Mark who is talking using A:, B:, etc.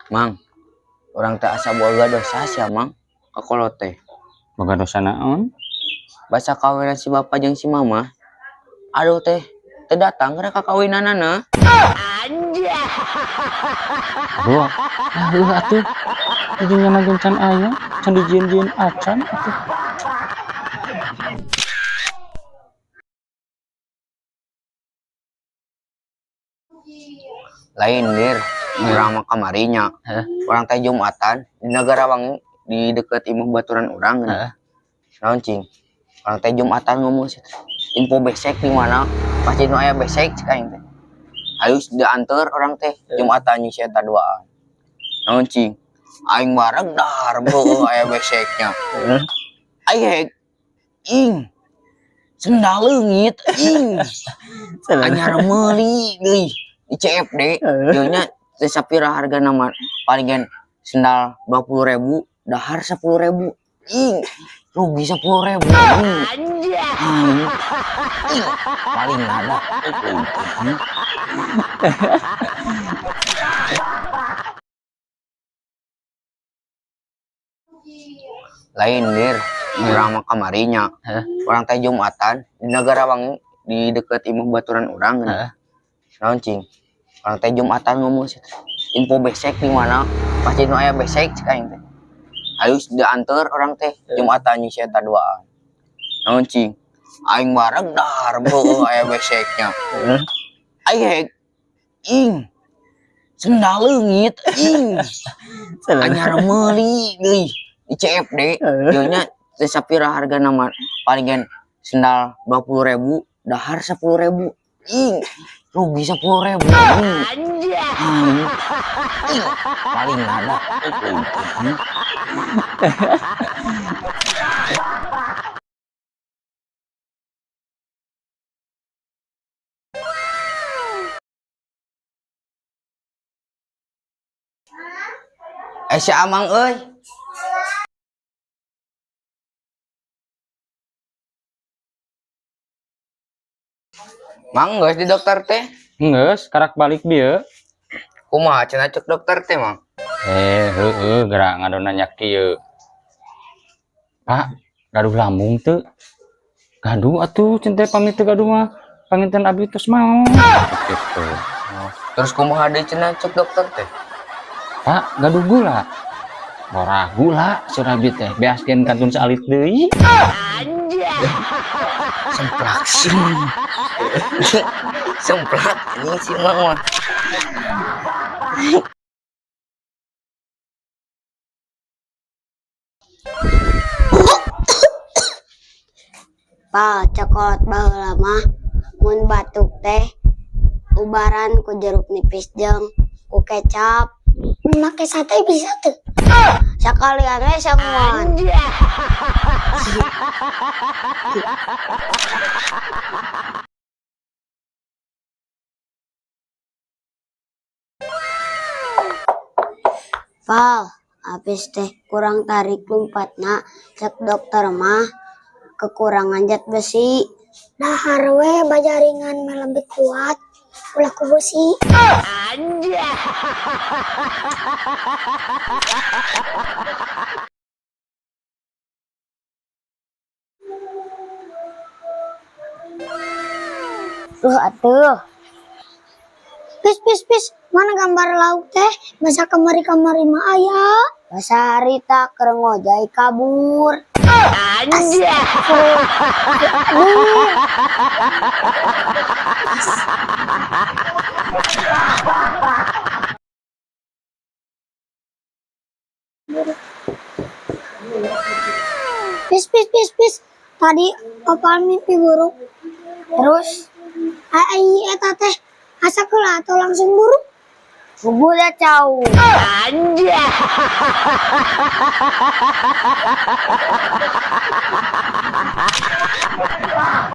A: Mang, orang teh asa boga dosa sia Mang. Kakolot teh.
B: Boga dosa naon?
A: Basa kawinan si bapak jeung si mama. Aduh teh, teu datang gara kakawinanana.
B: Aduh, atuh. Didinya na can aya, can dijieun-jieun acan atuh.
A: Lain dir, urang mah kamarinya. Urang teh Jumatan di negara Wangi di deket imah baturan urang. Naon cing? Urang teh Jumatan ngomong sih. Info besek di mana? Pasti nu aya besek cik aing teh. Hayus diantar orang teh Jumatan nya si eta duaan. Naon cing? Aing bareng dar beuh aya beseknya. Aing hek ing sendal leungit ing. Anyar meuli deui di CFD. Ieu nya teh sapira hargana mah palingan sendal 20.000, dahar 10.000. Ing rugi 10.000. Ing paling ada. Lain dir, urang mah kamarinya. Urang teh Jumatan di negara Wangi di deket imah baturan urang. Naon cing? Urang teh Jumatan ngomong sih. Info besek di mana? Pasti nu aya besek cik aing teh. Hayus diantar orang teh Jumatan nya si eta duaan. Naon cing? Aing bareng dar beuh aya beseknya. Aing hek ing sendal leungit ing. Anyar meuli deui di CFD. Ieu nya teh sapira hargana mah palingan sendal 20.000, dahar 10.000. Ing rugi 10.000. Ing paling ada. Si Amang euy. Mang geus di dokter teh.
B: Geus, karak balik dieu.
A: Kumaha cenah cek dokter teh, Mang?
B: Heueuh, gerak ngadona nyak kieu. Pak, gaduh lambung teu. Gaduh atuh, cen teh pamit teu gaduh mah. Panginten abdi tos mau. Gitu.
A: Terus kumaha deui cenah cek dokter teh?
B: Pak, gaduh gula. Borah gula surabi teh beaskeun kantun saalit deui.
A: Semplak sih. Semplak ini si Mang mah.
C: Pa cokot baheula mah mun batuk teh ubaran ku jeruk nipis jeung ku kecap. Make sate bisa tuh. Sakalian we samuan. Pal, habis teh kurang tarik lumpatna cek dokter mah kekurangan zat besi. Dahar we bajaringan mah lebih kuat ulah ku besi. Atuh. Pis. Mana gambar lauk teh? Basa kamari-kamari mah aya. Basa harita keur ngojay kabur. Pis. Tadi opal mimpi buruk. Terus eta teh asa keula atau langsung buruk? Gua udah tahu.